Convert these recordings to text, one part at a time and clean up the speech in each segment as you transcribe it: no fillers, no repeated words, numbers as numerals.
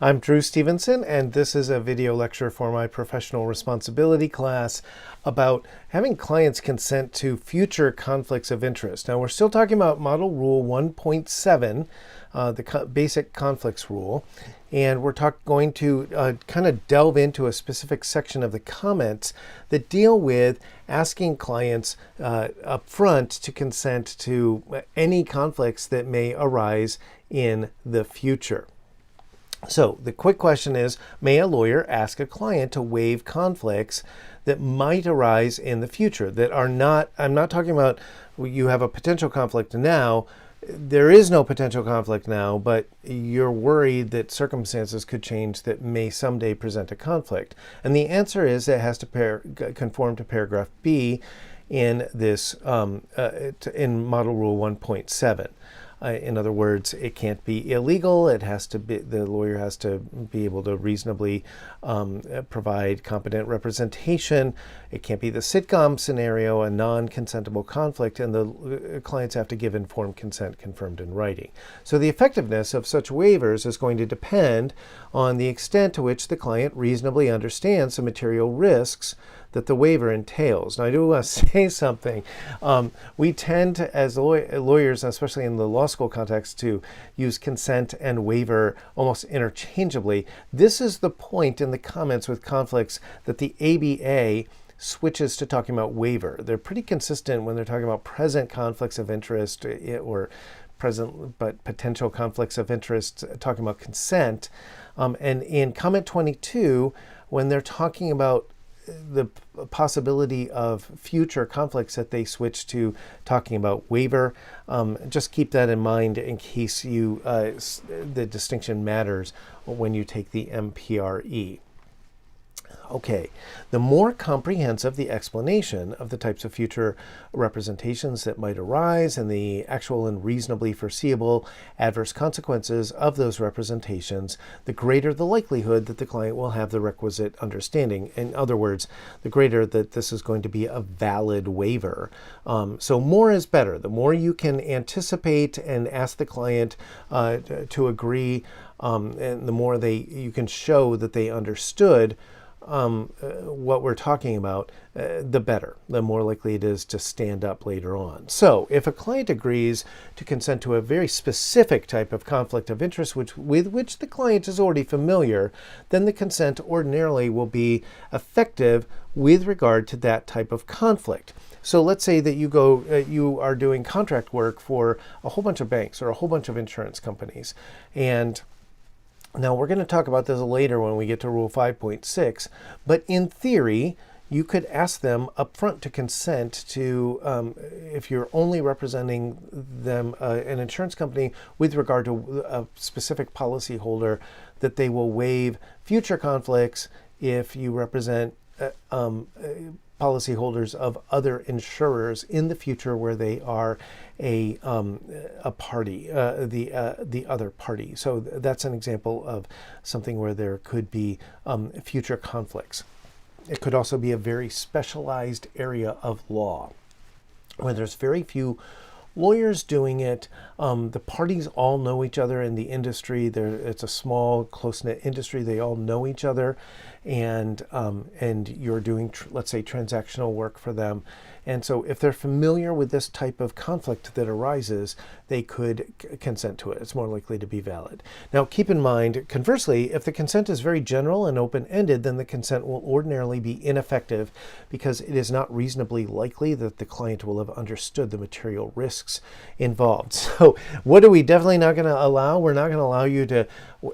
I'm Drew Stevenson, and this is a video lecture for my professional responsibility class about having clients consent to future conflicts of interest. Now, we're still talking about Model Rule 1.7, the basic conflicts rule, and we're going to kind of delve into a specific section of the comments that deal with asking clients up front to consent to any conflicts that may arise in the future. So the quick question is, may a lawyer ask a client to waive conflicts that might arise in the future that are not, I'm not talking about you have a potential conflict now. There is no potential conflict now, but you're worried that circumstances could change that may someday present a conflict. And the answer is it has to conform to paragraph B in this in Model Rule 1.7. In other words, it can't be illegal. It has to be, the lawyer has to be able to reasonably provide competent representation. It can't be the sitcom scenario, a non-consentable conflict, and the clients have to give informed consent confirmed in writing. So the effectiveness of such waivers is going to depend on the extent to which the client reasonably understands the material risks that the waiver entails. Now, I do want to say something. We tend to, as lawyers, especially in the law school context, to use consent and waiver almost interchangeably. This is the point in the comments with conflicts that the ABA switches to talking about waiver. They're pretty consistent when they're talking about present conflicts of interest or present but potential conflicts of interest, talking about consent. And in comment 22, when they're talking about the possibility of future conflicts, that they switch to talking about waiver. Just keep that in mind in case the distinction matters when you take the MPRE. Okay, the more comprehensive the explanation of the types of future representations that might arise and the actual and reasonably foreseeable adverse consequences of those representations, the greater the likelihood that the client will have the requisite understanding. In other words, the greater that this is going to be a valid waiver. So more is better. The more you can anticipate and ask the client to agree, and the more you can show that they understood what we're talking about, the better, the more likely it is to stand up later on. So if a client agrees to consent to a very specific type of conflict of interest with which the client is already familiar, then the consent ordinarily will be effective with regard to that type of conflict. So let's say that you are doing contract work for a whole bunch of banks or a whole bunch of insurance companies, and now, we're going to talk about this later when we get to Rule 5.6, but in theory, you could ask them up front to consent to, if you're only representing them, an insurance company with regard to a specific policyholder, that they will waive future conflicts if you represent policyholders of other insurers in the future where they are a party, the other party. So that's an example of something where there could be future conflicts. It could also be a very specialized area of law where there's very few lawyers doing it. The parties all know each other in the industry. It's a small, close-knit industry. They all know each other, and you're doing, let's say, transactional work for them. And so if they're familiar with this type of conflict that arises, they could consent to it. It's more likely to be valid. Now, keep in mind, conversely, if the consent is very general and open-ended, then the consent will ordinarily be ineffective because it is not reasonably likely that the client will have understood the material risks involved. So what are we definitely not going to allow? We're not going to allow you to,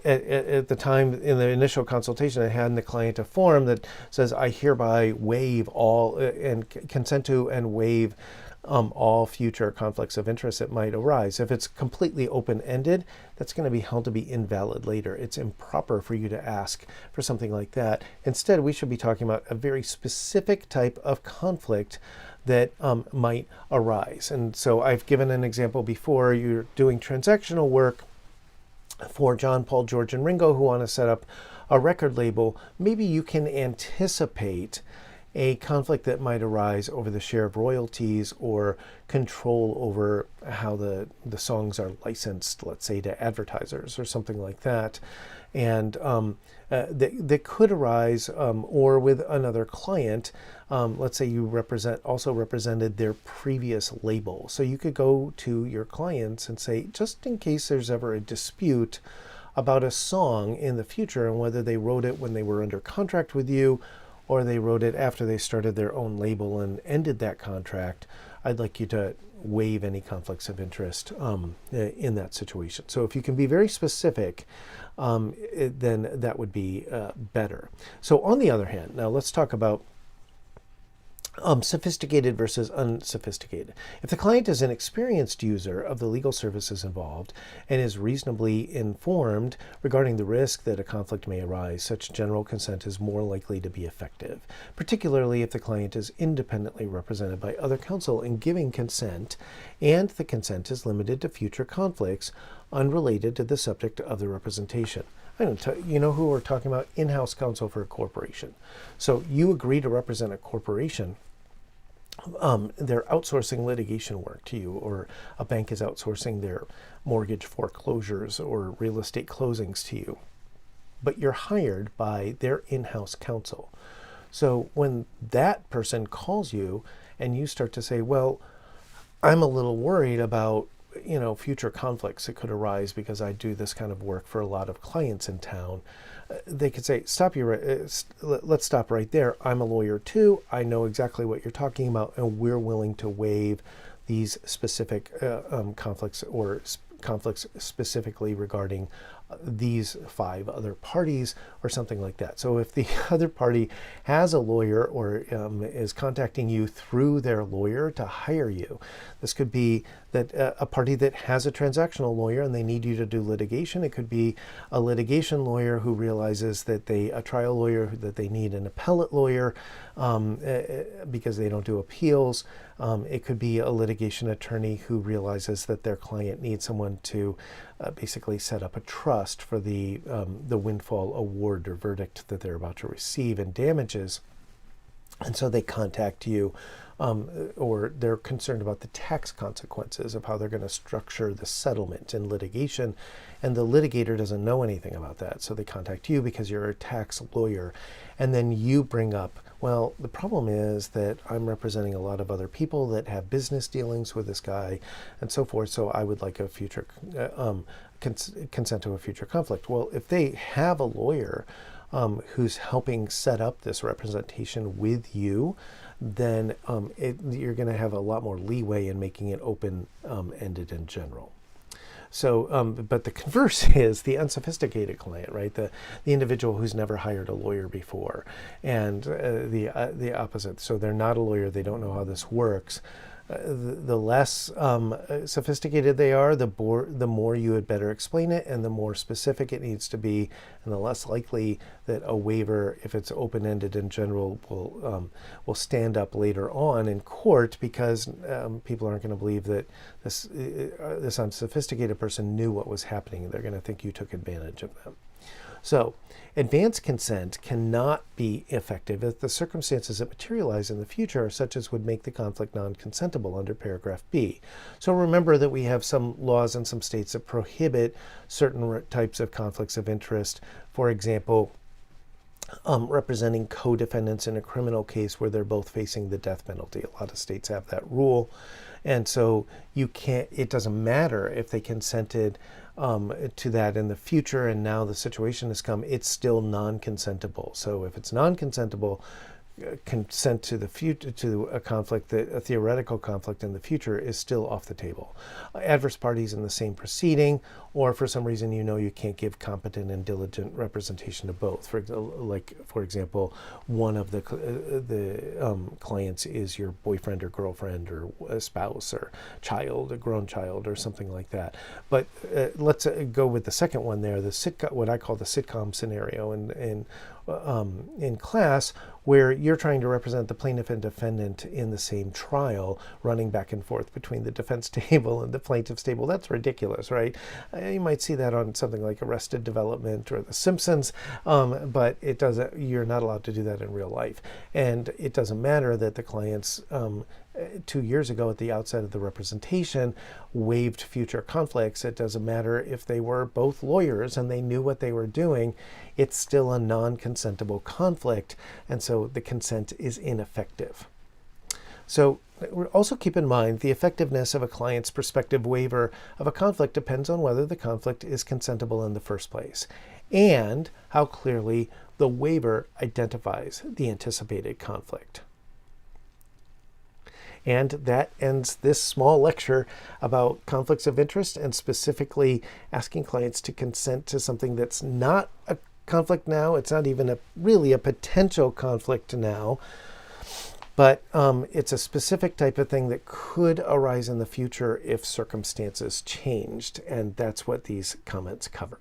at the time in the initial consultation, I had in the client a form that says, I hereby waive all and consent to and waive all future conflicts of interest that might arise. If it's completely open-ended, that's going to be held to be invalid later. It's improper for you to ask for something like that. Instead, we should be talking about a very specific type of conflict that might arise. And so I've given an example before. You're doing transactional work for John, Paul, George, and Ringo who want to set up a record label. Maybe you can anticipate a conflict that might arise over the share of royalties or control over how the songs are licensed, let's say, to advertisers or something like that. And that could arise, or with another client. Let's say you also represented their previous label. So you could go to your clients and say, just in case there's ever a dispute about a song in the future and whether they wrote it when they were under contract with you or they wrote it after they started their own label and ended that contract, I'd like you to waive any conflicts of interest in that situation. So if you can be very specific, then that would be better. So on the other hand, now let's talk about sophisticated versus unsophisticated. If the client is an experienced user of the legal services involved and is reasonably informed regarding the risk that a conflict may arise, such general consent is more likely to be effective, particularly if the client is independently represented by other counsel in giving consent and the consent is limited to future conflicts unrelated to the subject of the representation. You know who we're talking about? In-house counsel for a corporation. So you agree to represent a corporation. They're outsourcing litigation work to you, or a bank is outsourcing their mortgage foreclosures or real estate closings to you. But you're hired by their in-house counsel. So when that person calls you and you start to say, well, I'm a little worried about future conflicts that could arise because I do this kind of work for a lot of clients in town, they could say, let's stop right there. I'm a lawyer too. I know exactly what you're talking about, and we're willing to waive these specific conflicts or conflicts specifically regarding these 5 other parties or something like that. So if the other party has a lawyer or is contacting you through their lawyer to hire you, this could be that a party that has a transactional lawyer and they need you to do litigation. It could be a litigation lawyer who realizes that a trial lawyer that they need an appellate lawyer because they don't do appeals. It could be a litigation attorney who realizes that their client needs someone to basically set up a trust for the windfall award or verdict that they're about to receive in damages. And so they contact you, or they're concerned about the tax consequences of how they're going to structure the settlement in litigation, and the litigator doesn't know anything about that. So they contact you because you're a tax lawyer, and then you bring up, well, the problem is that I'm representing a lot of other people that have business dealings with this guy and so forth, so I would like a future consent to a future conflict. Well, if they have a lawyer who's helping set up this representation with you, then you're going to have a lot more leeway in making it open-ended in general. So, but the converse is the unsophisticated client, right? The individual who's never hired a lawyer before, and the opposite. So they're not a lawyer. They don't know how this works. The less sophisticated they are, the more you had better explain it, and the more specific it needs to be, and the less likely that a waiver, if it's open-ended in general, will stand up later on in court, because people aren't going to believe that this unsophisticated person knew what was happening. They're going to think you took advantage of them. So, advance consent cannot be effective if the circumstances that materialize in the future are such as would make the conflict non-consentable under paragraph B. So remember that we have some laws in some states that prohibit certain types of conflicts of interest. For example, representing co-defendants in a criminal case where they're both facing the death penalty. A lot of states have that rule. And so it doesn't matter if they consented to that in the future and now the situation has come, it's still non-consentable. So if it's non-consentable, consent to a conflict, a theoretical conflict in the future, is still off the table. Adverse parties in the same proceeding, or for some reason you can't give competent and diligent representation to both. For example, one of the clients is your boyfriend or girlfriend or a spouse or child, a grown child or something like that. But let's go with the second one there, what I call the sitcom scenario, and in class where you're trying to represent the plaintiff and defendant in the same trial, running back and forth between the defense table and the plaintiff's table. That's ridiculous, right? You might see that on something like Arrested Development or The Simpsons, but it doesn't. You're not allowed to do that in real life, and it doesn't matter that the clients 2 years ago at the outset of the representation waived future conflicts. It doesn't matter if they were both lawyers and they knew what they were doing. It's still a non-consentable conflict, and so the consent is ineffective. So also keep in mind the effectiveness of a client's prospective waiver of a conflict depends on whether the conflict is consentable in the first place and how clearly the waiver identifies the anticipated conflict. And that ends this small lecture about conflicts of interest and specifically asking clients to consent to something that's not a conflict now. It's not even really a potential conflict now, but it's a specific type of thing that could arise in the future if circumstances changed. And that's what these comments cover.